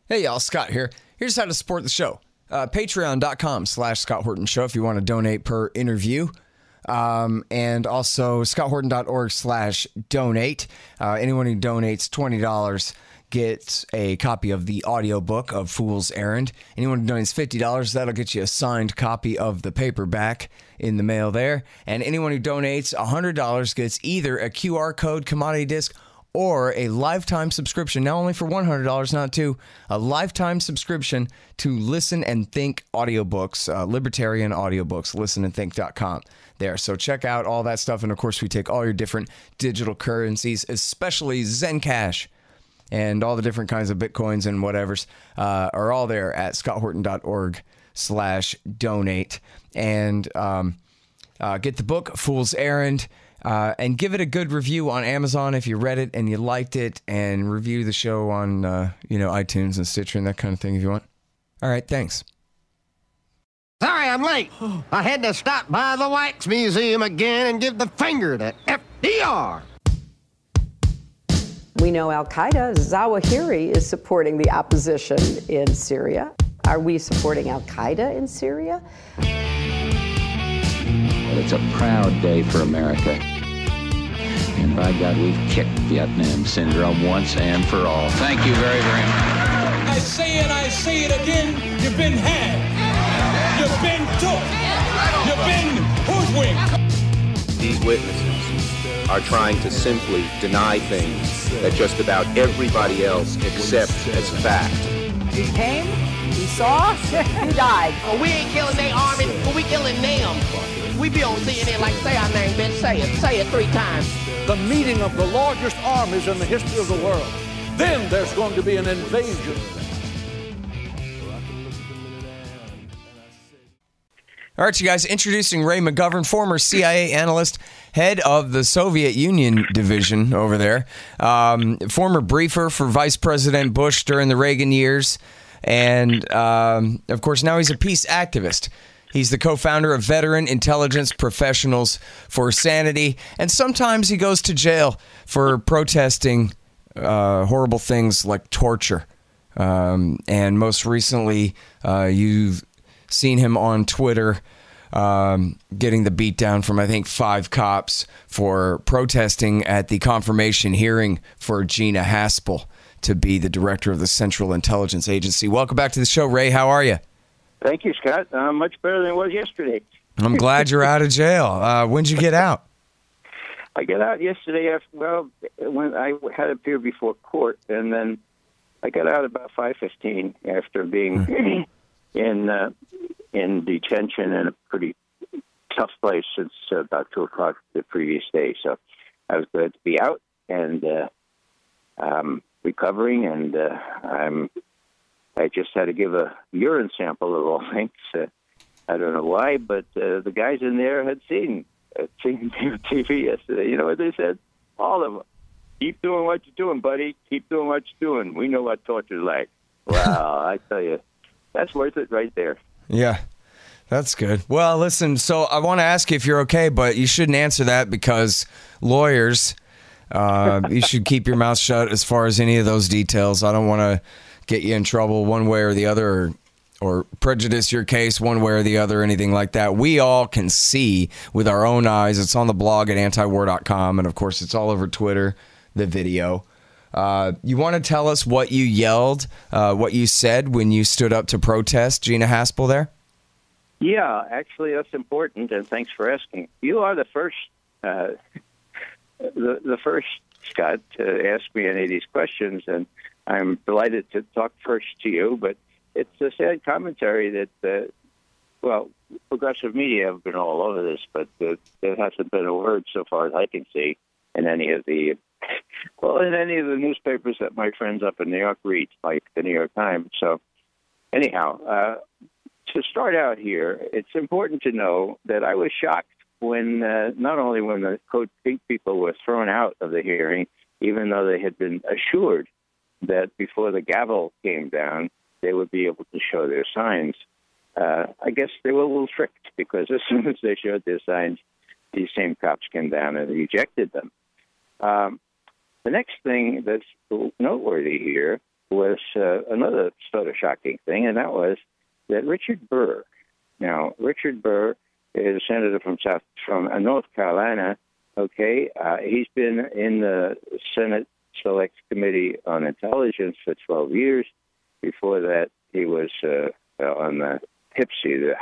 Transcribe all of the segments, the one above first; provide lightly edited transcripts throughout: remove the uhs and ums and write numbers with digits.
Hey, y'all, Scott here. Here's how to support the show. Patreon.com/Scott Horton Show if you want to donate per interview. And also ScottHorton.org/donate. Anyone who donates $20 gets a copy of the audiobook of Fool's Errand. Anyone who donates $50, that'll get you a signed copy of the paperback in the mail there. And anyone who donates $100 gets either a QR code commodity disc or a lifetime subscription, now only for $100, not two, a lifetime subscription to Listen and Think audiobooks, libertarian audiobooks, listenandthink.com there. So check out all that stuff. And of course, we take all your different digital currencies, especially Zen Cash, and all the different kinds of Bitcoins and whatevers are all there at scotthorton.org/donate. And get the book, Fool's Errand, and give it a good review on Amazon if you read it and you liked it, and review the show on iTunes and Stitcher and that kind of thing if you want. All right, thanks. Sorry I'm late. I had to stop by the Wax Museum again and give the finger to FDR. We know Al-Qaeda, Zawahiri, is supporting the opposition in Syria. Are we supporting Al-Qaeda in Syria? It's a proud day for America. And by God, we've kicked Vietnam syndrome once and for all. Thank you very, very much. I say it again, you've been had. You've been took. You've been hoodwinked. These witnesses are trying to simply deny things that just about everybody else accepts as fact. He came, he saw, he died. Well, we ain't killing their army, but we killing them. We be on CNN like, say our name, bitch, say it 3 times. The meeting of the largest armies in the history of the world. Then there's going to be an invasion. All right, you guys, introducing Ray McGovern, former CIA analyst, head of the Soviet Union division over there, former briefer for Vice President Bush during the Reagan years, and, of course, now he's a peace activist. He's the co-founder of Veteran Intelligence Professionals for Sanity, and sometimes he goes to jail for protesting horrible things like torture. And most recently, you've seen him on Twitter getting the beat down from, I think, 5 cops for protesting at the confirmation hearing for Gina Haspel to be the director of the Central Intelligence Agency. Welcome back to the show, Ray. How are you? Thank you, Scott. Much better than it was yesterday. I'm glad you're out of jail. When'd you get out? I got out yesterday when I had to appear before court, and then I got out about 5:15 after being in detention in a pretty tough place since about 2 o'clock the previous day. So I was glad to be out and recovering, and I just had to give a urine sample of all things. I don't know why, but the guys in there had seen me on TV yesterday. You know what they said? All of them. Keep doing what you're doing, buddy. Keep doing what you're doing. We know what torture's like. Wow, I tell you, that's worth it right there. Yeah, that's good. Well, listen, so I want to ask you if you're okay, but you shouldn't answer that because lawyers, you should keep your mouth shut as far as any of those details. I don't want to get you in trouble one way or the other, or prejudice your case one way or the other, or anything like that. We all can see with our own eyes. It's on the blog at antiwar.com, and of course it's all over Twitter, the video. You want to tell us what you yelled, what you said when you stood up to protest Gina Haspel there? Yeah, actually that's important, and thanks for asking. You are the first the first, Scott, to ask me any of these questions, and I'm delighted to talk first to you, but it's a sad commentary that, progressive media have been all over this, but there hasn't been a word so far as I can see in any of the newspapers that my friends up in New York read, like the New York Times. So anyhow, to start out here, it's important to know that I was shocked when, not only when the Code Pink people were thrown out of the hearing, even though they had been assured that before the gavel came down, they would be able to show their signs. I guess they were a little tricked, because as soon as they showed their signs, these same cops came down and ejected them. The next thing that's noteworthy here was another sort of shocking thing, and that was that Richard Burr. Now, Richard Burr is a senator from North Carolina. Okay, he's been in the Senate Select Committee on Intelligence for 12 years. Before that, he was on the HPSI,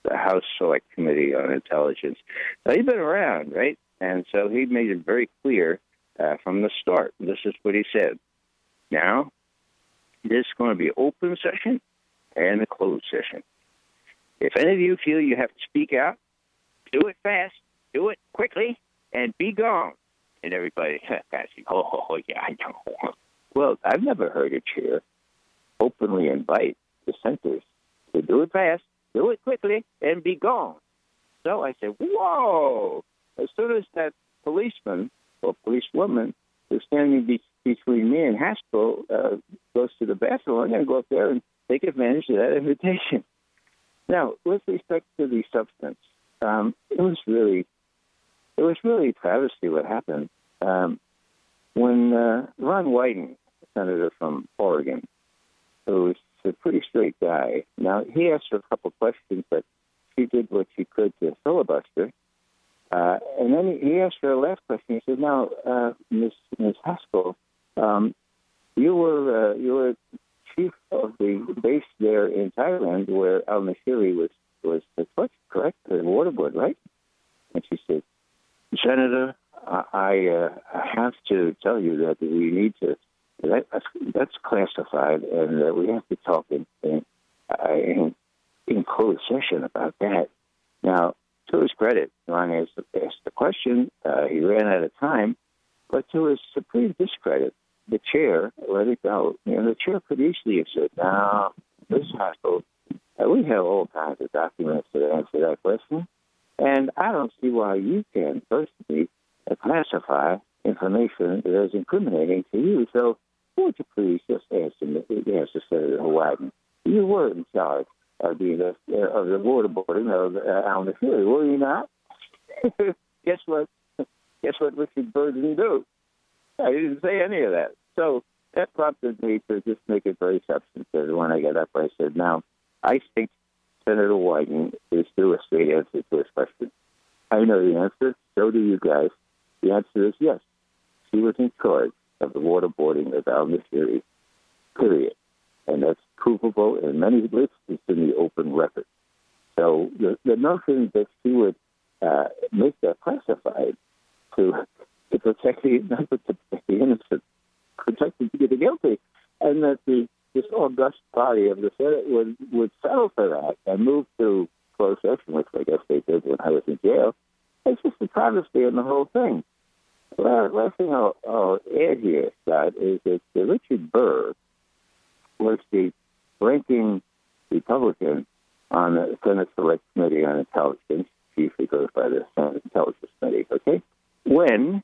the House Select Committee on Intelligence. Now, he's been around, right? And so he made it very clear from the start. This is what he said. Now, there's going to be an open session and a closed session. If any of you feel you have to speak out, do it fast, do it quickly, and be gone. And everybody, oh, yeah, I know. Well, I've never heard a chair openly invite dissenters to do it fast, do it quickly, and be gone. So I said, whoa. As soon as that policeman or policewoman who's standing between me and Haspel goes to the bathroom, I'm going to go up there and take advantage of that invitation. Now, with respect to the substance, it was really a travesty what happened. When Ron Wyden, senator from Oregon, who was a pretty straight guy, now he asked her a couple questions, but she did what she could to filibuster. And then he asked her a last question. He said, "Now, Ms. Haspel, you were chief of the base there in Thailand where al-Nashiri was correct? The water board, right?" And she said, "Senator, I have to tell you that we need to. That's classified, and we have to talk in closed session about that." Now, to his credit, Ron asked the question. He ran out of time, but to his supreme discredit, the chair let it go. The chair could easily have said, "Now, Ms. Haspel, we have all kinds of documents to answer that question, and I don't see why you can personally classify information that is incriminating to you. So, would you please just answer Senator Wyden? You were in charge of the waterboarding of al-Nashiri, were you not?" Guess what? Guess what Richard Burr didn't do? He didn't say any of that. So that prompted me to just make it very substantive. When I got up, I said, "Now, I think Senator Wyden is due a straight answer to his question. I know the answer. So do you guys. The answer is yes. She was in charge of the waterboarding of al-Nashiri, period. And that's provable in many lists. It's in the open record. So the notion that she would make that classified to protect not to protect the innocent, protect the guilty, and that this august body of the Senate would settle for that and move to closed session, which I guess they did when I was in jail. It's just a travesty in the whole thing. Last thing I'll add here, Scott, is that Richard Burr was the ranking Republican on the Senate Select Committee on Intelligence, chiefly goes by the Senate Intelligence Committee, okay? When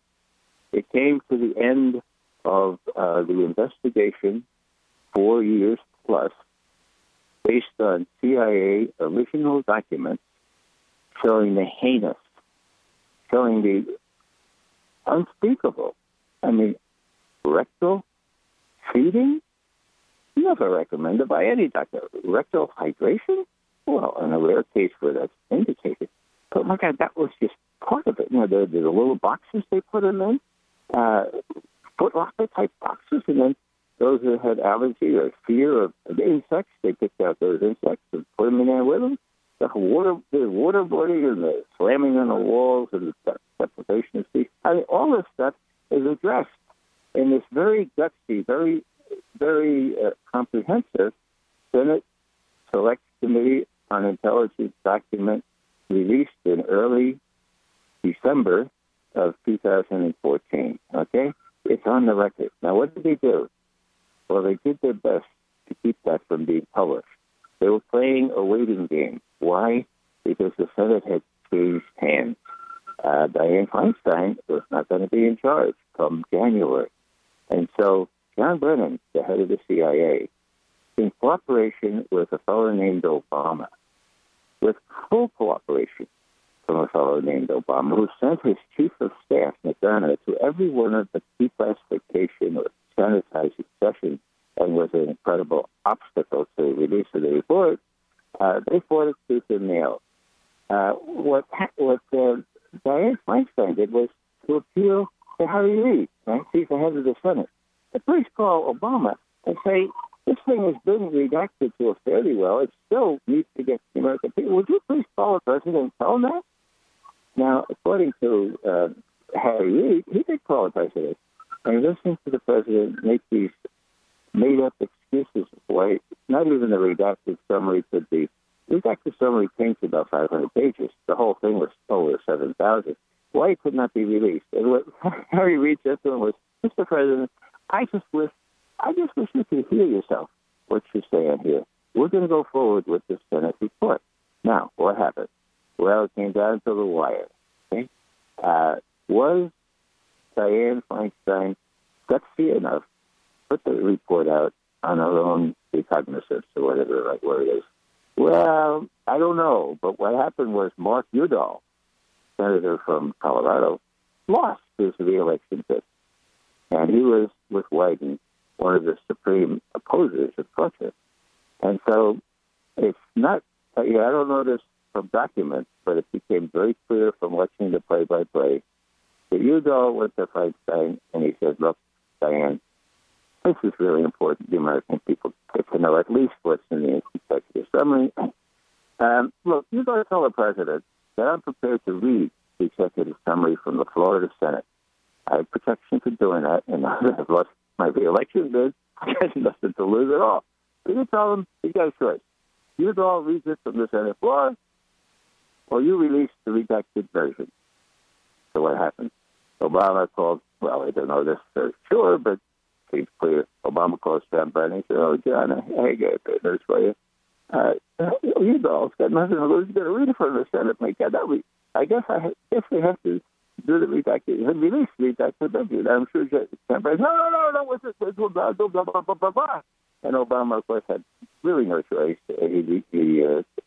it came to the end of the investigation, 4 years plus, based on CIA original documents showing the heinous, showing the unspeakable, rectal feeding, never recommended by any doctor. Rectal hydration? Well, in a rare case where that's indicated. But my God, that was just part of it. The little boxes they put them in, Foot Locker type boxes, and then those that had allergy or fear of insects, they picked out those insects and put them in there with them. The waterboarding and the slamming on the walls and the deprivation of sleep. All this stuff is addressed in this very gutsy, very, very comprehensive Senate Select Committee on Intelligence document released in early December of 2014. Okay? It's on the record. Now, what did they do? Well, they did their best to keep that from being published. They were playing a waiting game. Why? Because the Senate had changed hands. Dianne Feinstein was not going to be in charge come January. And so John Brennan, the head of the CIA, in cooperation with a fellow named Obama, with full cooperation from a fellow named Obama, who sent his chief of staff, McGovern, to every one of the key classification or sanitized succession and was an incredible obstacle to the release of the report, they fought it tooth and nail. What Dianne Feinstein did was to appeal to Harry Reid, right? He's the head of the Senate. The police call Obama and say, this thing has been redacted to a fairly well. It still needs to get to the American people. Would you please call the president and tell him that? Now, according to Harry Reid, he did call the president. And listening to the president make these made-up excuses of why not even the redacted summary could be. The redacted summary came to about 500 pages. The whole thing was over 7,000. Why it could not be released? And what Harry Reid said to him was, Mr. President, I just wish you could hear yourself, what you're saying here. We're going to go forward with this Senate report. Now, what happened? Well, it came down to the wire. Okay? Was Dianne Feinstein gutsy enough to put the report out on her own recognizance, or whatever the right word is? Well, I don't know. But what happened was Mark Udall, senator from Colorado, lost his re-election bid. And he was, with Wyden, one of the supreme opposers of torture. And so it's not, I don't know this from documents, but it became very clear from watching the play-by-play that Udall went to Feinstein and he said, look, Dianne, this is really important. The American people get to know at least what's in the executive summary. Look, you got to tell the president that I'm prepared to read the executive summary from the floor of the Senate. I have protection for doing that, and I've lost my re-election bid. I have nothing to lose at all. So you tell him, you got a choice. Udall reads it from the Senate floor, or you release the redacted version. So what happened? Obama called, well, I don't know this for sure, but seems clear. Obama calls John Brennan and said, oh, John, I got good news for you. Udall's got nothing to lose. He's going to read it from the Senate. My God, I guess we have to do the redacted, release the redacted version. I'm sure John Brennan, no, what's it? Blah, blah, blah, blah, blah, blah. And Obama, of course, had really no choice. He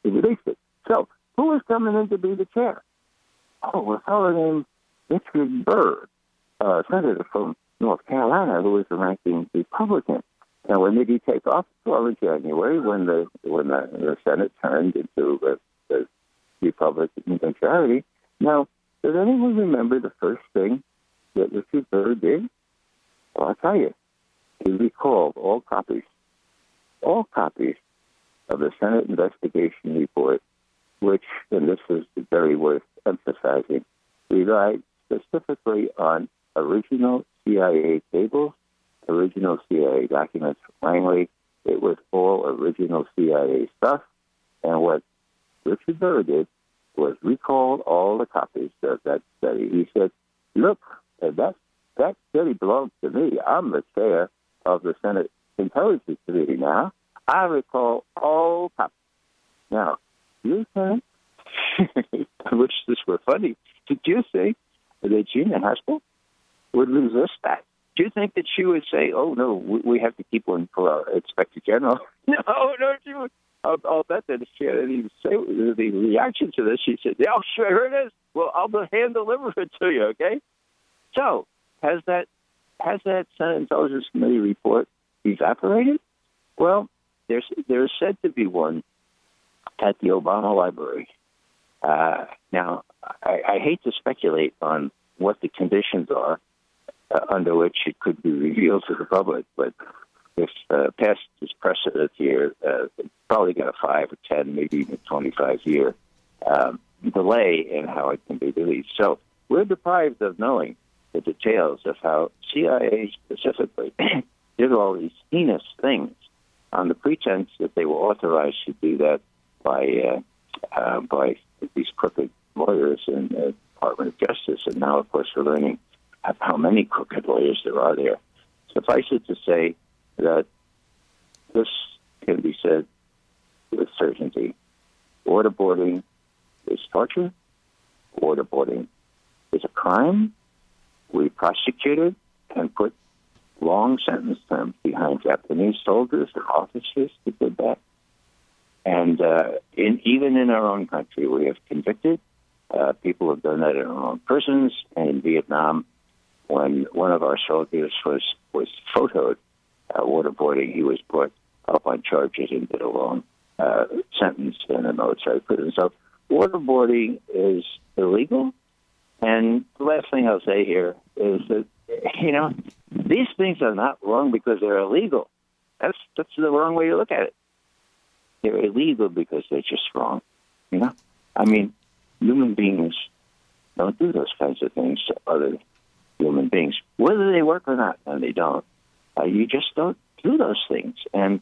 released it. So, who was coming in to be the chair? Oh, a fellow named Richard Burr, senator from North Carolina, who was the ranking Republican. And when did he take office? Well, in January, when the Senate turned into the Republican majority. Now, does anyone remember the first thing that Richard Burr did? Well, I'll tell you. He recalled all copies of the Senate investigation report, which, and this is very worth emphasizing, relied specifically on original CIA cables, original CIA documents from Langley. It was all original CIA stuff. And what Richard Burr did was recall all the copies of that study. He said, look, that study belongs to me. I'm the chair of the Senate Intelligence Committee now. I recall all copies. Now, you think, I wish this were funny, did you think that Gina Haspel would lose this back? Do you think that she would say, oh, no, we have to keep one for our Inspector General? No, she would. I'll bet that if she had any say the reaction to this, she said, yeah, sure, here it is. Well, I'll hand deliver it to you, okay? So, has that Senate Intelligence Committee report evaporated? Well, there's said to be one at the Obama Library. Now, I hate to speculate on what the conditions are under which it could be revealed to the public, but if past this precedent here, probably got a 5 or 10, maybe even 25-year delay in how it can be released. So we're deprived of knowing the details of how CIA specifically did all these heinous things on the pretense that they were authorized to do that by these crooked lawyers in the Department of Justice. And now, of course, we're learning how many crooked lawyers there are there. Suffice it to say that this can be said with certainty. Waterboarding is torture. Waterboarding is a crime. We prosecuted and put long sentence terms behind Japanese soldiers and officers who did that. And even in our own country, we have convicted. People have done that in our own prisons and in Vietnam. when one of our soldiers was photoed waterboarding. He was brought up on charges and did a long sentence in a military prison. So waterboarding is illegal. And the last thing I'll say here is that, these things are not wrong because they're illegal. That's the wrong way to look at it. They're illegal because they're just wrong. I mean, human beings don't do those kinds of things to other human beings, whether they work or not, and they don't. You just don't do those things. And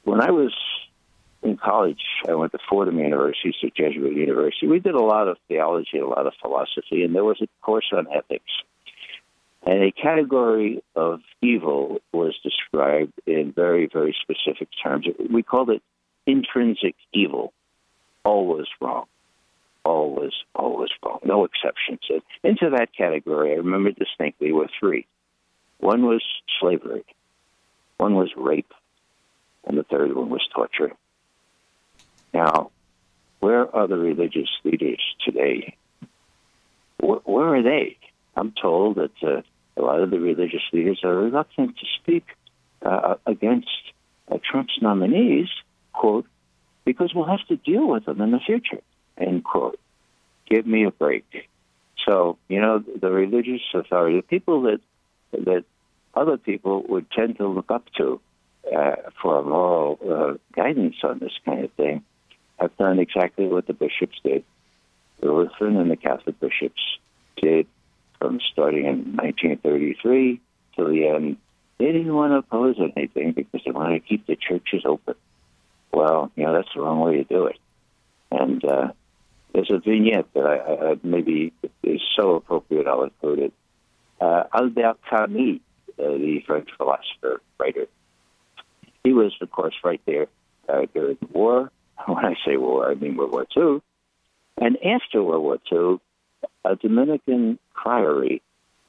when I was in college, I went to Fordham University, it's a Jesuit university. We did a lot of theology, a lot of philosophy, and there was a course on ethics. And a category of evil was described in very, very specific terms. We called it intrinsic evil. Always wrong. Always, always wrong. No exceptions. And into that category, I remember distinctly, were three. One was slavery. One was rape. And the third one was torture. Now, where are the religious leaders today? Where are they? I'm told that a lot of the religious leaders are reluctant to speak against Trump's nominees, quote, because we'll have to deal with them in the future, end quote. Give me a break. So, the religious authority, the people that other people would tend to look up to for moral guidance on this kind of thing, have done exactly what the bishops did. The Lutheran and the Catholic bishops did from starting in 1933 till the end. They didn't want to oppose anything because they wanted to keep the churches open. Well, that's the wrong way to do it. And there's a vignette that I maybe is so appropriate, I'll include it. Albert Camus, the French philosopher, writer, he was, of course, right there during the war. When I say war, I mean World War II. And after World War II, a Dominican priory,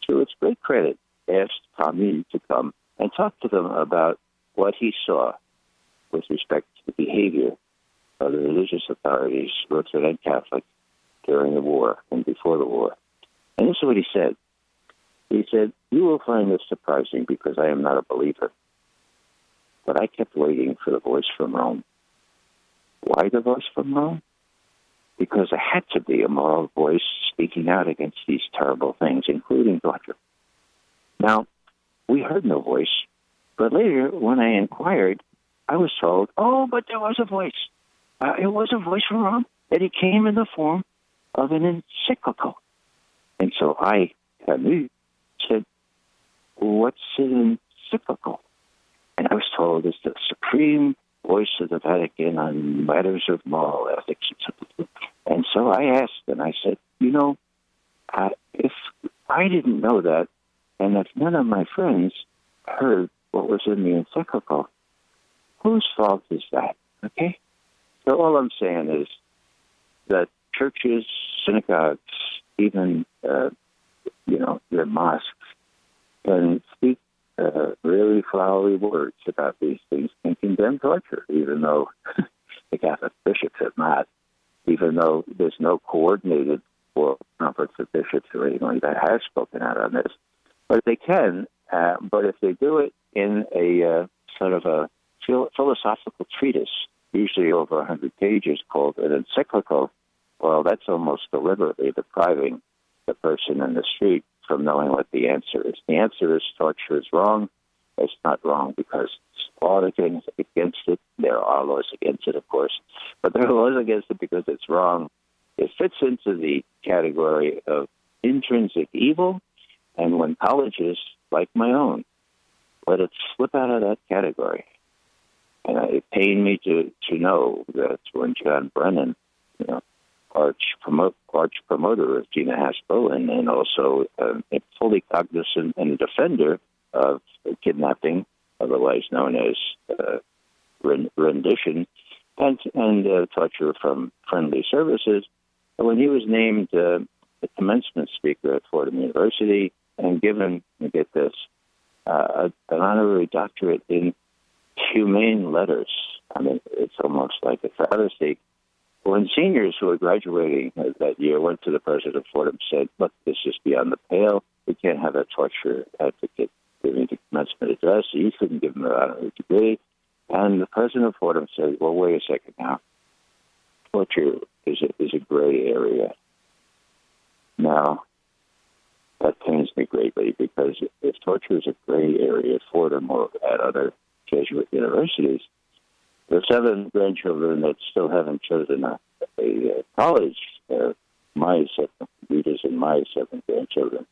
to its great credit, asked Camus to come and talk to them about what he saw with respect to the behavior of the religious authorities, Lutheran and Catholic, during the war and before the war. And this is what he said. He said, "You will find this surprising because I am not a believer. But I kept waiting for the voice from Rome." Why the voice from Rome? Because there had to be a moral voice speaking out against these terrible things, including torture. Now, we heard no voice, but later, when I inquired, I was told, but there was a voice. It was a voice from Rome, and it came in the form of an encyclical. And so Camus, said, "What's an encyclical?" And I was told it's the supreme voice of the Vatican on matters of moral ethics. And so I asked, and I said, if I didn't know that, and if none of my friends heard what was in the encyclical, whose fault is that? Okay? So all I'm saying is that churches, synagogues, even, their mosques, can speak really flowery words about these things and condemn torture, even though the Catholic bishops have not, even though there's no coordinated or conference of bishops or anyone that has spoken out on this. But they can, but if they do it in a sort of a philosophical treatise, usually over 100 pages, called an encyclical, well, that's almost deliberately depriving the person in the street from knowing what the answer is. The answer is torture is wrong. It's not wrong because it's law against it. There are laws against it, of course, but there are laws against it because it's wrong. It fits into the category of intrinsic evil, and when colleges, like my own, let it slip out of that category. And it pained me to know that when John Brennan, arch promoter of Gina Haspel, and also fully cognizant and a defender of kidnapping, otherwise known as rendition, and torture from friendly services. When he was named the commencement speaker at Fordham University and given, get this, an honorary doctorate in humane letters, I mean, it's almost like a travesty. When seniors who were graduating that year went to the president of Fordham and said, "Look, this is beyond the pale. It's can't have a torture advocate giving the commencement address. You shouldn't give him an honorary degree. And the president of Fordham said, well, wait a second now. Torture is a gray area. Now, that pains me greatly because if torture is a gray area at Fordham or at other Jesuit universities, the 7 grandchildren that still haven't chosen a college, my 7 readers and my 7 grandchildren,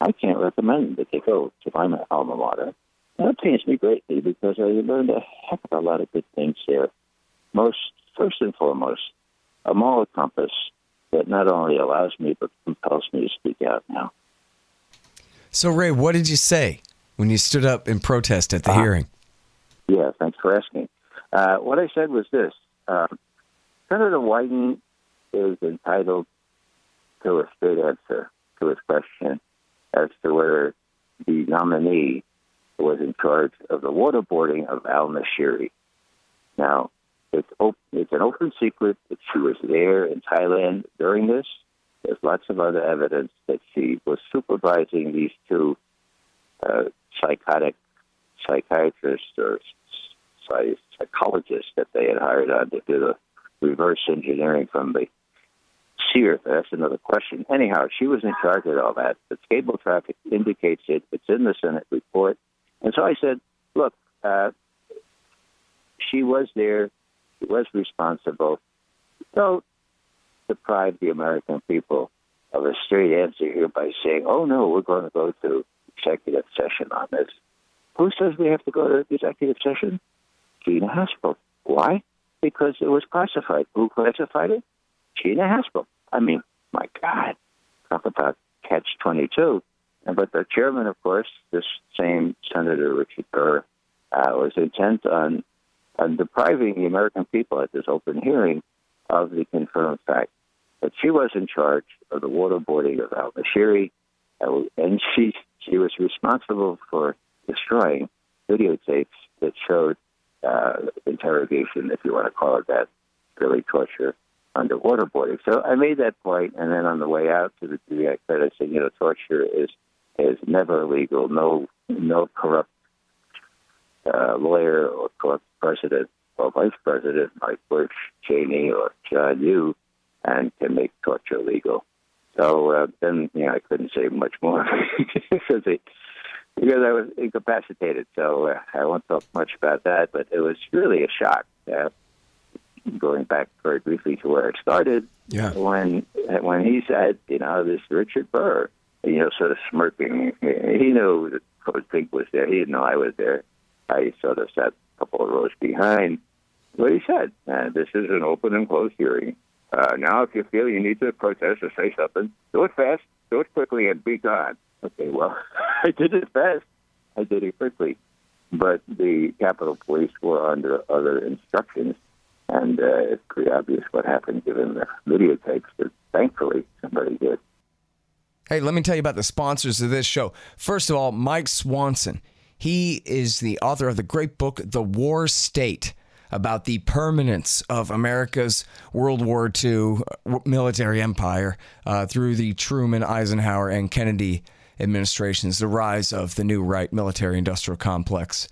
I can't recommend that they go to my alma mater. And that pains me greatly because I learned a heck of a lot of good things there. First and foremost, a moral compass that not only allows me but compels me to speak out now. So, Ray, what did you say when you stood up in protest at the hearing? Yeah, thanks for asking. What I said was this. Senator Wyden is entitled to a straight answer to his question as to whether the nominee was in charge of the waterboarding of al-Nashiri. Now, it's an open secret that she was there in Thailand during this. There's lots of other evidence that she was supervising these 2 psychiatrists or psychologists that they had hired on to do the reverse engineering from the seer. That's another question. Anyhow, she was in charge of all that. The cable traffic indicates it. It's in the Senate report. And so I said, look, she was there. She was responsible. Don't deprive the American people of a straight answer here by saying, oh, no, we're going to go to executive session on this. Who says we have to go to executive session? Gina Haspel. Why? Because it was classified. Who classified it? Gina Haspel. I mean, my God, talk about catch-22. But the chairman, of course, this same Senator Richard Burr, was intent on depriving the American people at this open hearing of the confirmed fact that she was in charge of the waterboarding of al-Nashiri, and she was responsible for destroying videotapes that showed interrogation, if you want to call it that, really torture under waterboarding. So I made that point, and then on the way out to the exit, I said, torture is never legal. No corrupt lawyer or corrupt president or vice president like Bush, Cheney, or John Yoo, and can make torture legal. So then, I couldn't say much more because I was incapacitated. So I won't talk much about that, but it was really a shock. Going back very briefly to where it started, when he said, this Richard Burr, sort of smirking, he knew that Coach Pink was there. He didn't know I was there. I sort of sat a couple of rows behind. What he said, this is an open and closed hearing. Now, if you feel you need to protest or say something, do it fast, do it quickly, and be gone. Okay, well, I did it fast. I did it quickly. But the Capitol Police were under other instructions, and it's pretty obvious what happened given the videotapes, but thankfully somebody did. Hey, let me tell you about the sponsors of this show. First of all, Mike Swanson. He is the author of the great book, The War State, about the permanence of America's World War II military empire through the Truman, Eisenhower, and Kennedy administrations, the rise of the new right military-industrial complex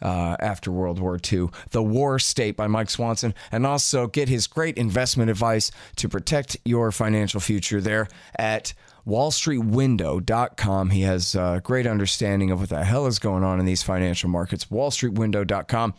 after World War II. The War State by Mike Swanson. And also get his great investment advice to protect your financial future there at wallstreetwindow.com. He has a great understanding of what the hell is going on in these financial markets. wallstreetwindow.com.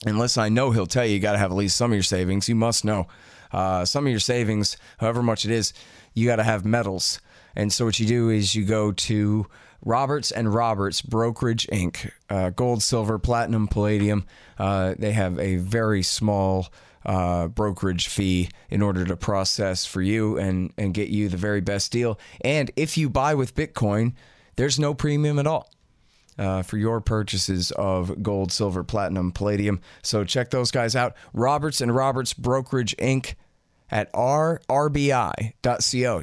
And listen, I know he'll tell you got to have at least some of your savings. You must know some of your savings, however much it is, you got to have metals. And so what you do is you go to Roberts and Roberts Brokerage Inc. Gold, silver, platinum, palladium. They have a very small brokerage fee in order to process for you and get you the very best deal. And if you buy with Bitcoin, there's no premium at all for your purchases of gold, silver, platinum, palladium. So check those guys out. Roberts and Roberts Brokerage Inc. at rrbi.co.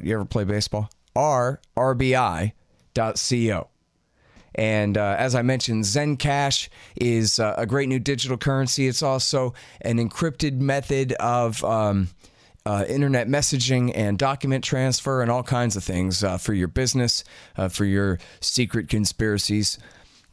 You ever play baseball? rrbi.co. And as I mentioned, Zencash is a great new digital currency. It's also an encrypted method of internet messaging and document transfer and all kinds of things for your business, for your secret conspiracies.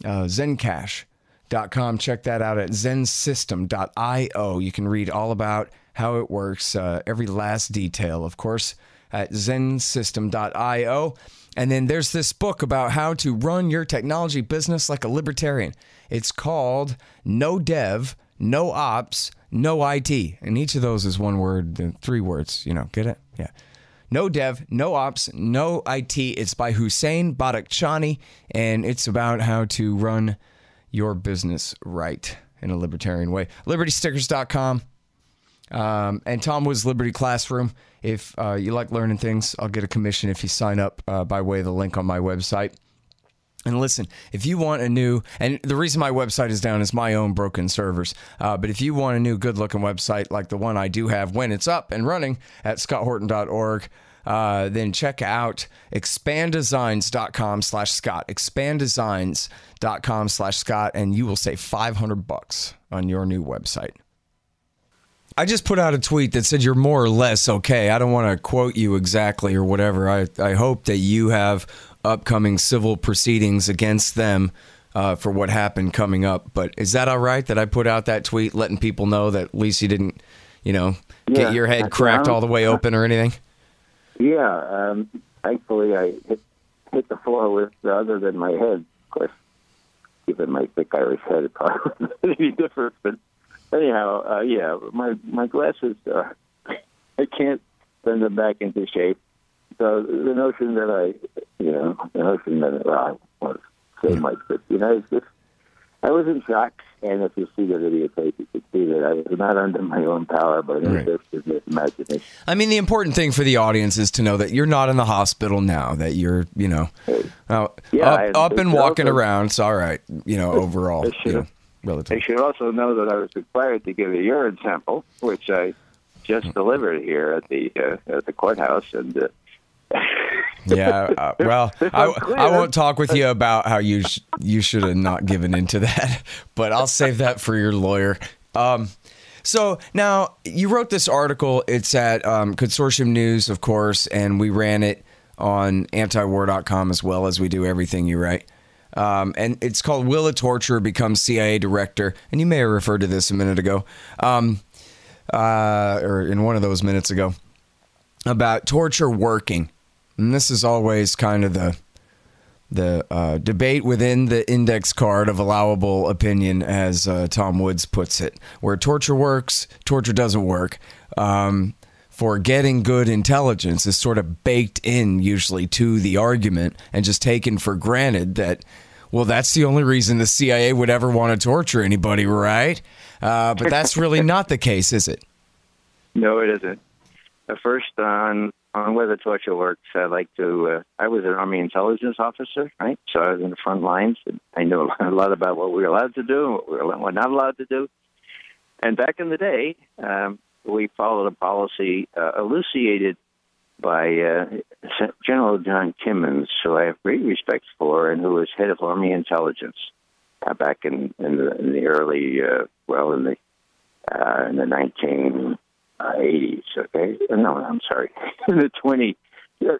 Zencash.com. Check that out at zensystem.io. You can read all about how it works, every last detail, of course, at zensystem.io. And then there's this book about how to run your technology business like a libertarian. It's called No Dev, No Ops, No IT. And each of those is one word, 3 words. Get it? Yeah. No Dev, No Ops, No IT. It's by Hussein Badakhshani, and it's about how to run your business right in a libertarian way. LibertyStickers.com. And Tom Woods Liberty Classroom. If you like learning things, I'll get a commission if you sign up by way of the link on my website. And listen, if you want a new, and the reason my website is down is my own broken servers. But if you want a new good-looking website like the one I do have when it's up and running at scotthorton.org, then check out expanddesigns.com/Scott, expanddesigns.com/Scott, and you will save $500 on your new website. I just put out a tweet that said you're more or less okay. I don't want to quote you exactly or whatever. I hope that you have upcoming civil proceedings against them for what happened coming up. But is that all right that I put out that tweet letting people know that at least you didn't, get your head cracked all the way open or anything? Yeah. Thankfully, I hit the floor with other than my head. Of course, given my thick Irish head, it probably wouldn't be different. But anyhow, my glasses, I can't send them back into shape. So the notion that I want to say much, but it's just, I was in shock. And if you see the videotape, you can see that I was not under my own power, but just imagination. I mean, the important thing for the audience is to know that you're not in the hospital now, that you're, up and walking around. It's all right, overall. They should also know that I was required to give a urine sample, which I just delivered here at the courthouse, and well, I won't talk with you about how you should have not given into that, but I'll save that for your lawyer. So now you wrote this article. It's at Consortium News, of course, and we ran it on antiwar.com as well as we do everything you write. And it's called Will a Torturer Become CIA Director? And you may have referred to this a minute ago, or in one of those minutes ago, about torture working. And this is always kind of the debate within the index card of allowable opinion, as Tom Woods puts it, where torture works, torture doesn't work. For getting good intelligence is sort of baked in usually to the argument and just taken for granted that, well, that's the only reason the CIA would ever want to torture anybody, right? But that's really not the case, is it? No, it isn't. First, on whether torture works, I was an Army intelligence officer, right? So I was in the front lines, and I knew a lot about what we were allowed to do and what we were not allowed to do. And back in the day, we followed a policy elucidated by General John Timmons, who I have great respect for, and who was head of Army intelligence back in the early, in the 1980s. Okay, no, I'm sorry, in the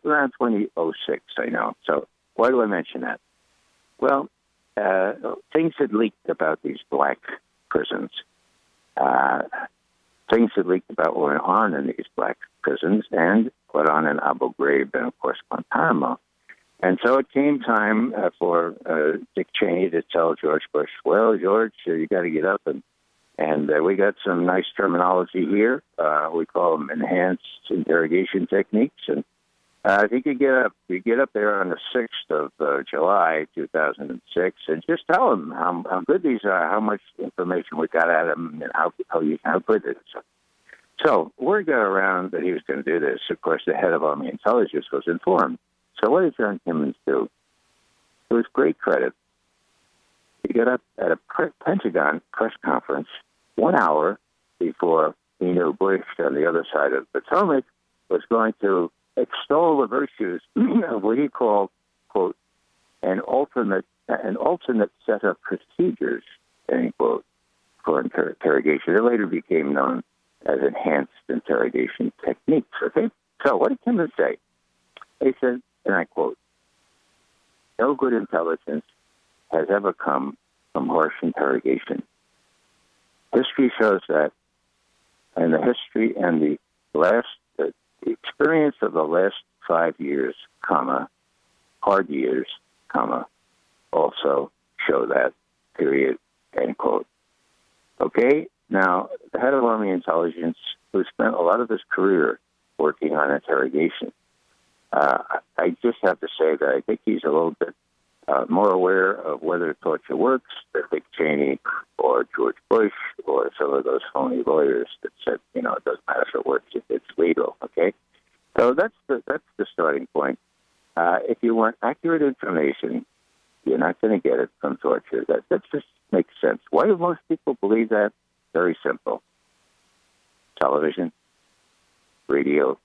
around 2006. I know. So why do I mention that? Well, things had leaked about these black prisons. Things had leaked about what went on in these black prisons and what on in Abu Ghraib and, of course, Guantanamo. And so it came time for Dick Cheney to tell George Bush, well, George, you got to get up. And we got some nice terminology here. We call them enhanced interrogation techniques. And if you could get up there on the 6th of July, 2006, and just tell them how good these are, how much information we got at them, and how good it is. So word got around that he was going to do this. Of course, the head of Army Intelligence was informed. So what did John Timmons do? To his great credit, he got up at a Pentagon press conference 1 hour before he knew Bush on the other side of the Potomac was going to extol the virtues of what he called, quote, an alternate set of procedures, end quote, for interrogation. It later became known as enhanced interrogation techniques. Okay? So what did Kimball say? He said, and I quote, "No good intelligence has ever come from harsh interrogation. History shows that, and the history and the experience of the last 5 years, hard years, also show that, period," end quote. Okay, now, the head of Army Intelligence, who spent a lot of his career working on interrogation, I just have to say that I think he's a little bit more aware of whether torture works than Dick Cheney or George Bush or some of those phony lawyers that said, it doesn't matter if it works, if it's legal, okay? So that's the starting point. If you want accurate information, you're not going to get it from torture. That just makes sense. Why do most people believe that? Very simple. Television, radio,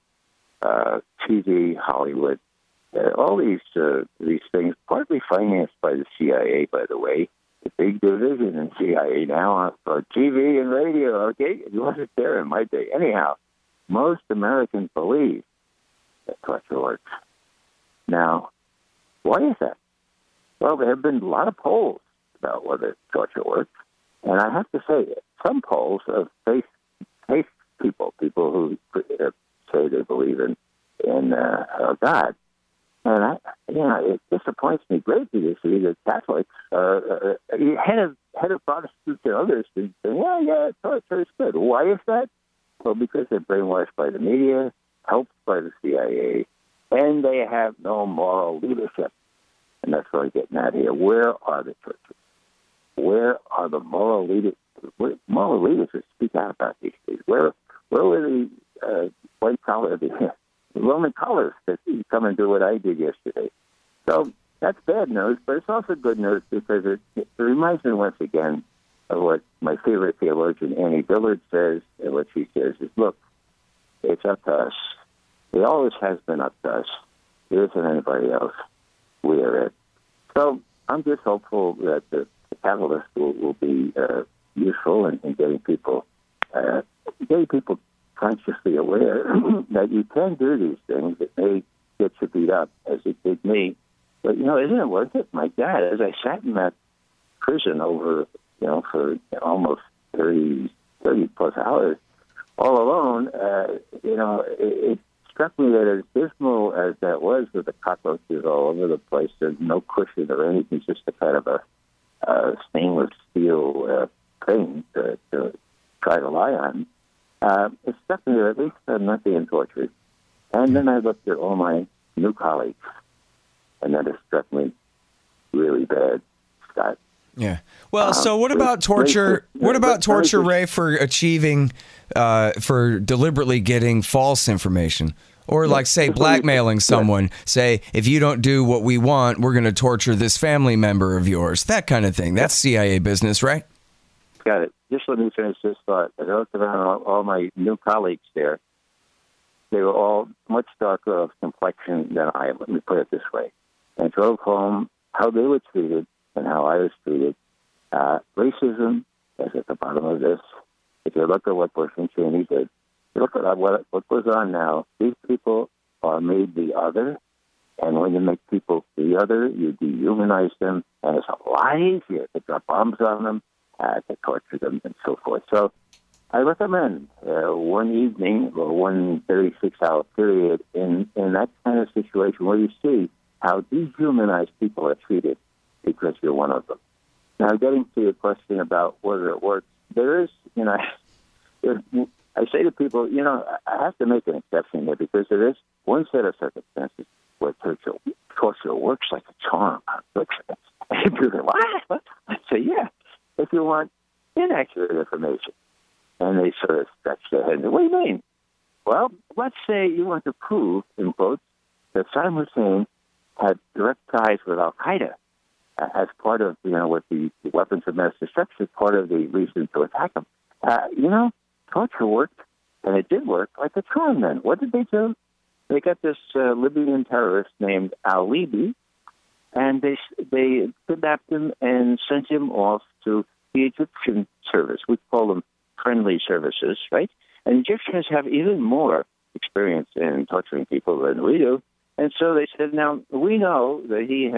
TV, Hollywood, all these things, partly financed by the CIA, by the way. The big division in CIA now for TV and radio, okay? It wasn't there in my day. Anyhow, most Americans believe that torture works. Now, why is that? Well, there have been a lot of polls about whether torture works. And I have to say, some polls of faith people who say they believe in God. And it disappoints me greatly to see that Catholics, head of Protestants and others, say, yeah, torture is good. Why is that? Well, because they're brainwashed by the media, helped by the CIA, and they have no moral leadership. And that's what I'm getting at here. Where are the churches? Where are the moral leaders? Moral leaders that speak out about these things? Where were the white collar, the Roman collars that come and do what I did yesterday? So that's bad news, but it's also good news because it reminds me once again of what my favorite theologian, Annie Dillard, says. And what she says is, look, it's up to us. It always has been up to us. There isn't anybody else. We are it. So I'm just hopeful that the catalyst will be useful in getting people consciously aware that you can do these things. It may get you beat up, as it did me. But, isn't it worth it? My God, as I sat in that prison over, for almost 30 plus hours, all alone, it struck me that as dismal as that was, with the cockroaches all over the place, and no cushion or anything, just a kind of a stainless steel thing to try to lie on. It struck me that at least I'm not being tortured. And then I looked at all my new colleagues, and then it struck me really bad, Scott. Yeah. Well, so what about torture? What about torture, Ray, for for deliberately getting false information? Or like, say, blackmailing someone, say, if you don't do what we want, we're going to torture this family member of yours, that kind of thing. That's CIA business, right? Got it. Just let me finish this thought. I looked around all my new colleagues there. They were all much darker of complexion than I am, let me put it this way. And drove home how they were treated and how I was treated. Racism is at the bottom of this. If you look at what Bush and Cheney did, look at what goes on now. These people are made the other, and when you make people the other, you dehumanize them, and it's a lot easier to drop bombs on them, to torture them, and so forth. So I recommend one evening or one 36-hour period in that kind of situation where you see how dehumanized people are treated because you're one of them. Now, getting to your question about whether it works, there is, I say to people, I have to make an exception here because there is one set of circumstances where torture works like a charm. People go, what? I say, yeah, if you want inaccurate information. And they sort of scratch their head. What do you mean? Well, let's say you want to prove, in quotes, that Saddam Hussein had direct ties with Al-Qaeda as part of, with the weapons of mass destruction, part of the reason to attack them. Torture worked, and it did work like a charm then. What did they do? They got this Libyan terrorist named al-Libi, and they kidnapped him and sent him off to the Egyptian service. We call them friendly services, right? And Egyptians have even more experience in torturing people than we do. And so they said, now, we know that he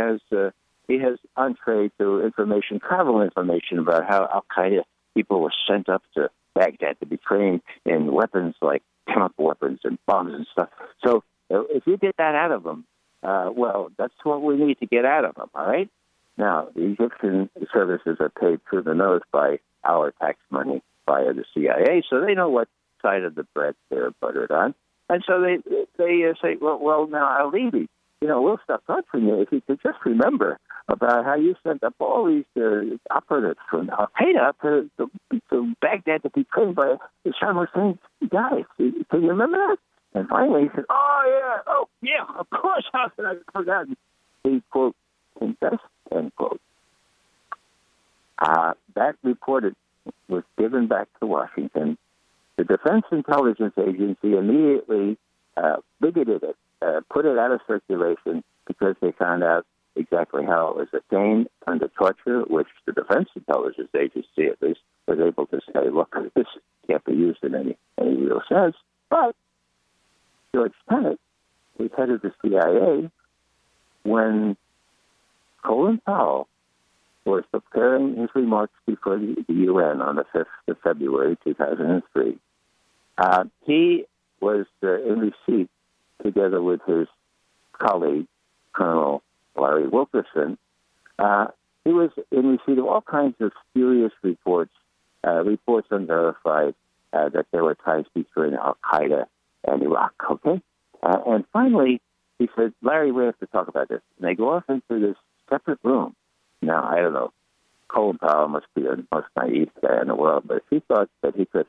has entree to information, travel information about how Al-Qaeda people were sent up to Baghdad to be trained in weapons like chemical weapons and bombs and stuff. So if you get that out of them, well, that's what we need to get out of them, all right? Now, the Egyptian services are paid through the nose by our tax money via the CIA, so they know what side of the bread they're buttered on. And so they say, well, now, Al-Libi, we'll stop torturing you if you could just remember about how you sent up all these operatives from Al-Qaeda to Baghdad to be trained by the Saddam Hussein guys. Can you remember that? And finally he said, oh, yeah, of course, how could I have forgotten? He, quote, confessed, end quote. That report was given back to Washington. The Defense Intelligence Agency immediately bigoted it, put it out of circulation because they found out exactly how it was obtained under torture, which the Defense Intelligence Agency at least was able to say, look, this can't be used in any real sense. But George Tenet was head of the CIA when Colin Powell was preparing his remarks before the UN on the 5th of February, 2003. He was in receipt, together with his colleague, Colonel Larry Wilkerson. He was in receipt of all kinds of spurious reports unverified, that there were ties between Al-Qaeda and Iraq, okay? And finally, he said, Larry, we have to talk about this. And they go off into this separate room. Now, I don't know, Colin Powell must be the most naive guy in the world, but if he thought that he could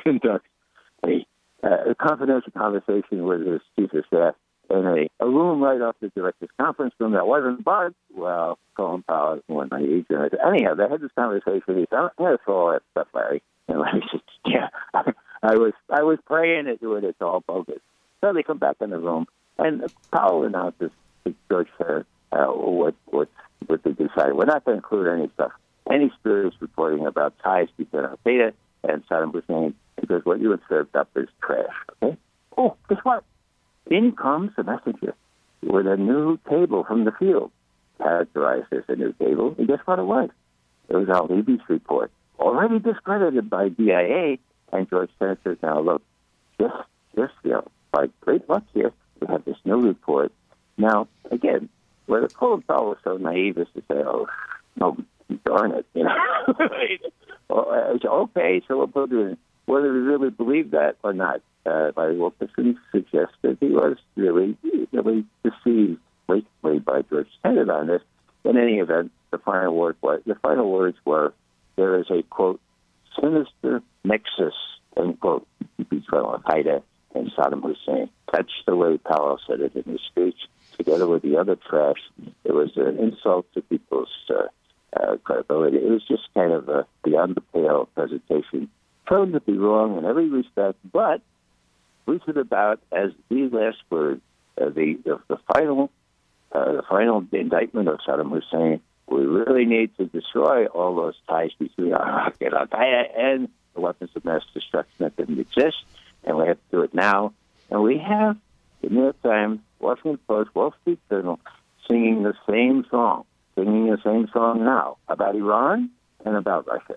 conduct a confidential conversation with his chief of staff in a room right off the director's conference room that wasn't barred, well, Colin Powell is more naive than it. Anyhow, they had this conversation. He said, I'm going to throw all that stuff, Larry. And Larry said, yeah, I was praying into it. It's all bogus. So they come back in the room, and Powell announces to George Tenet what they decided. We're not going to include any spurious reporting about ties between Al-Qaeda and Saddam Hussein, because what you have served up is trash, okay? Oh, guess what? In comes a messenger with a new table from the field, characterized as a new table, and guess what it was? It was Al-Libi's report, already discredited by DIA, and George Tenet says, now look, just by great luck here, we have this new report. Now, again, whether Colin Powell was so naive as to say, oh, no, darn it, okay, so we'll put it in. Whether he really believed that or not, Larry Wilkerson suggests that he was really deceived blatantly by George Tenet on this. In any event, the final words were, there is a, quote, sinister nexus, end quote, between Al-Qaeda and Saddam Hussein. That's the way Powell said it in his speech. Together with the other trash, it was an insult to people's credibility. It was just kind of a beyond-the-pale presentation, shown to be wrong in every respect, but lucid about as the last word, the final indictment of Saddam Hussein. We really need to destroy all those ties between Al-Qaeda and the weapons of mass destruction that didn't exist, and we have to do it now. And we have the New York Times, Washington Post, Wall Street Journal singing the same song now about Iran and about Russia.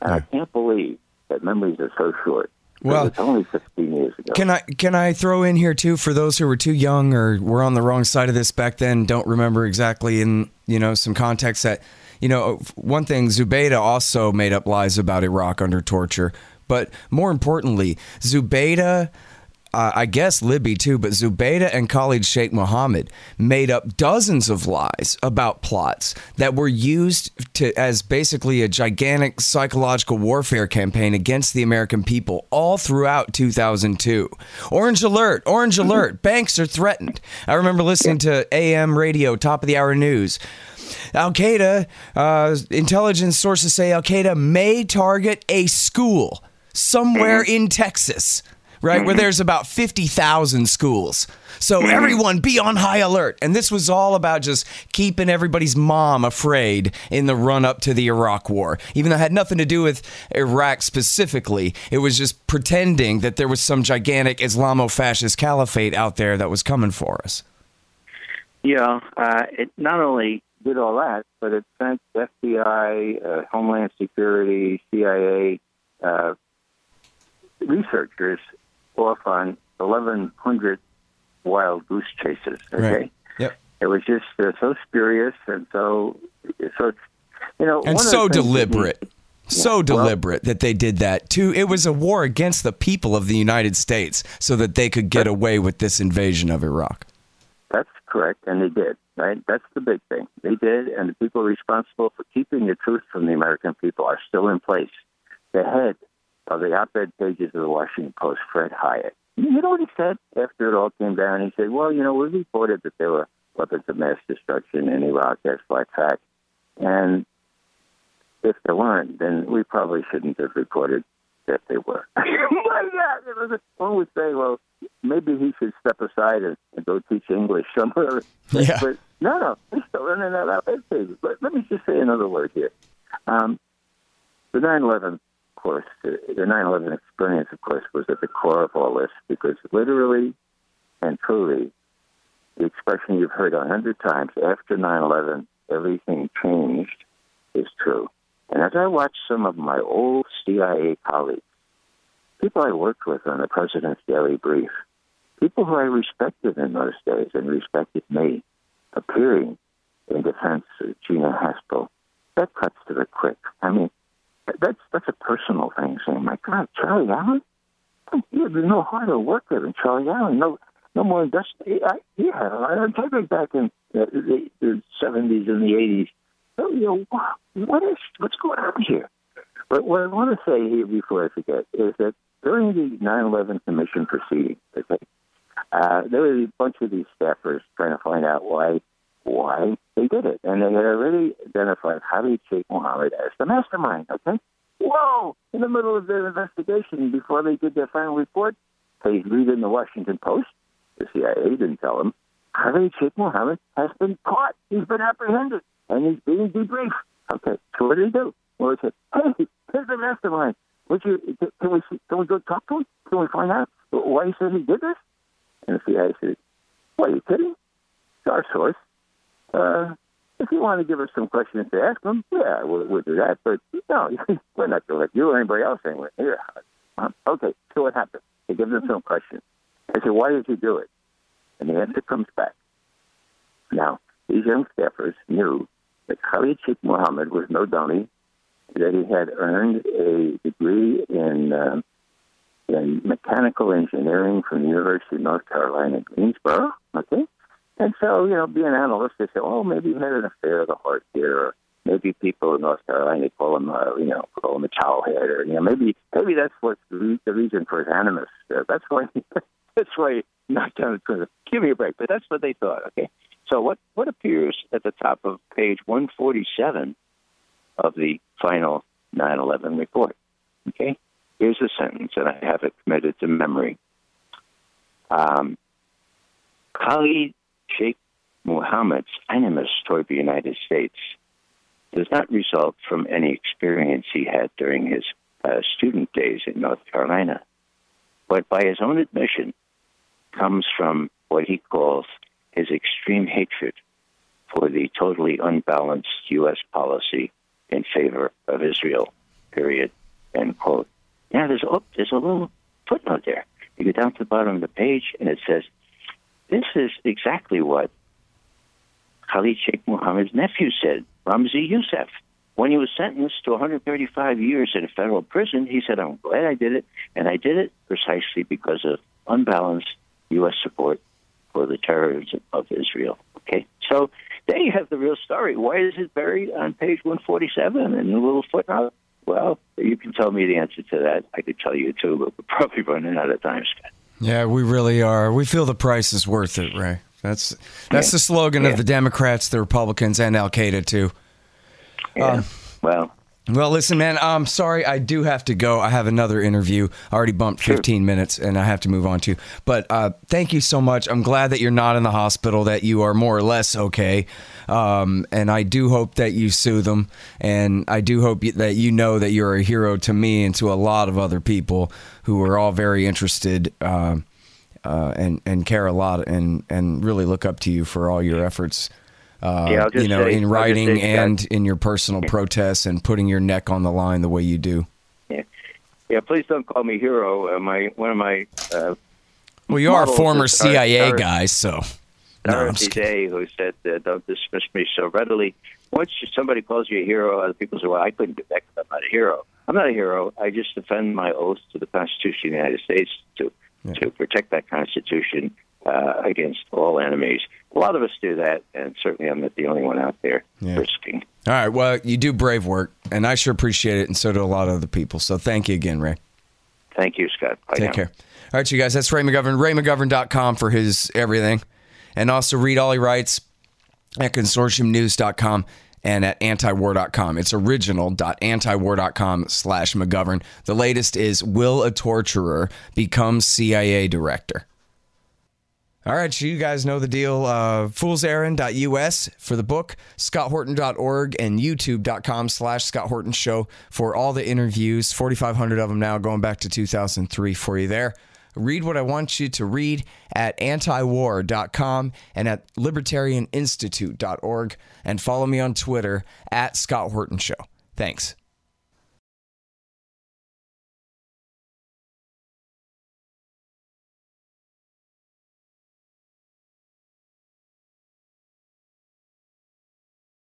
And I can't believe that memories are so short. Well, it's only 15 years ago. Can I throw in here too, for those who were too young or were on the wrong side of this back then, don't remember exactly in some context, that one thing, Zubaydah also made up lies about Iraq under torture, but more importantly, Zubaydah, I guess Libby too, but Zubaydah and Khalid Sheikh Mohammed made up dozens of lies about plots that were used as basically a gigantic psychological warfare campaign against the American people all throughout 2002. Orange alert, banks are threatened. I remember listening to AM radio, top of the hour news. Al-Qaeda, intelligence sources say Al-Qaeda may target a school somewhere in Texas. right, where there's about 50,000 schools. So everyone be on high alert. And this was all about just keeping everybody's mom afraid in the run-up to the Iraq War. Even though it had nothing to do with Iraq specifically, it was just pretending that there was some gigantic Islamo-fascist caliphate out there that was coming for us. Yeah, it not only did all that, but it sent FBI, Homeland Security, CIA researchers off on 1,100 wild goose chases. Okay, right. Yep. It was just so spurious and so and so deliberate. So deliberate that they did that too. It was a war against the people of the United States so that they could get away with this invasion of Iraq. That's correct, and they did. Right, that's the big thing. They did, and the people responsible for keeping the truth from the American people are still in place. The head of the op-ed pages of the Washington Post, Fred Hyatt. You know what he said after it all came down? He said, well, we reported that there were weapons of mass destruction in Iraq. That's like fact. And if there weren't, then we probably shouldn't have reported that they were. One would say, well, maybe he should step aside and go teach English somewhere. Yeah. But no, he's still running that op-ed pages. But let me just say another word here. The 9/11 course, the 9/11 experience, of course, was at the core of all this because literally and truly, the expression you've heard 100 times, after 9/11, everything changed, is true. And as I watched some of my old CIA colleagues, people I worked with on the President's Daily Brief, people who I respected in those days and respected me, appearing in defense of Gina Haspel, that cuts to the quick. I mean, that's a personal thing, saying, my God, Charlie Allen? There's no harder worker than Charlie Allen. No more industrial. He had a lot of integrity back in the 70s and the 80s. So, what's going on here? But what I want to say here before I forget is that during the 9/11 Commission proceedings, there were a bunch of these staffers trying to find out why they did it. And they had already identified Khalid Sheikh Mohammed as the mastermind, okay? Whoa! In the middle of their investigation, before they did their final report, they read in the Washington Post, the CIA didn't tell them, Khalid Sheikh Mohammed has been caught. He's been apprehended, and he's being debriefed. Okay, so what did he do? Well, he said, hey, here's the mastermind. Can we go talk to him? Can we find out why he said he did this? And the CIA said, what, are you kidding? It's our source. If you want to give us some questions to ask them, yeah, we'll do that. But no, we're not going to let you or anybody else anyway. Here. Okay, so what happened? They give them some questions. I said, why did you do it? And the answer comes back. Now, these young staffers knew that Khalid Sheikh Mohammed was no dummy, that he had earned a degree in mechanical engineering from the University of North Carolina, Greensboro, okay? And so, being an analyst, they say, oh, maybe he had an affair of the heart here, or maybe people in North Carolina call him a towelhead, or maybe that's what's the reason for his animus. That's why he knocked down the prison. Give me a break, but that's what they thought. Okay, so what appears at the top of page 147 of the final 9/11 report? Okay, here's the sentence, and I have it committed to memory. Khalid Sheikh Mohammed's animus toward the United States does not result from any experience he had during his student days in North Carolina, but by his own admission comes from what he calls his extreme hatred for the totally unbalanced U.S. policy in favor of Israel, period, end quote. Now, there's a little footnote there. You go down to the bottom of the page, and it says, this is exactly what Khalid Sheikh Mohammed's nephew said, Ramzi Youssef. When he was sentenced to 135 years in a federal prison, he said, I'm glad I did it, and I did it precisely because of unbalanced U.S. support for the terrorism of Israel. Okay, so there you have the real story. Why is it buried on page 147 in a little footnote? Well, you can tell me the answer to that. I could tell you too, but we're probably running out of time, Scott. Yeah, we really are. We feel the price is worth it, Ray. That's the slogan of the Democrats, the Republicans, and Al-Qaeda, too. Yeah. Well, Well, listen, man, I'm sorry. I do have to go. I have another interview. I already bumped 15 minutes, and I have to move on to. But thank you so much. I'm glad that you're not in the hospital, that you are more or less okay. And I do hope that you sue them. And I do hope that you know that you're a hero to me and to a lot of other people who are all very interested and care a lot and really look up to you for all your efforts. In writing and in your personal protests and putting your neck on the line the way you do. Yeah. Please don't call me hero. One of my well, you are a former CIA guy, so. Dorothy Day, who said, "Don't dismiss me so readily." Once somebody calls you a hero, other people say, "Well, I couldn't do that because I'm not a hero." I'm not a hero. I just defend my oath to the Constitution of the United States to protect that Constitution against all enemies. A lot of us do that, and certainly I'm not the only one out there risking. All right, well, you do brave work, and I sure appreciate it, and so do a lot of other people. So thank you again, Ray. Thank you, Scott. Bye Take care. All right, you guys, that's Ray McGovern, raymcgovern.com for his everything. And also read all he writes at consortiumnews.com and at antiwar.com. It's original.antiwar.com/McGovern. The latest is, will a torturer become CIA director? All right, so you guys know the deal. Foolserrand.us for the book, scotthorton.org, and youtube.com/Scott Horton Show for all the interviews, 4,500 of them now, going back to 2003 for you there. Read what I want you to read at antiwar.com and at libertarianinstitute.org, and follow me on Twitter at Scott Horton Show. Thanks.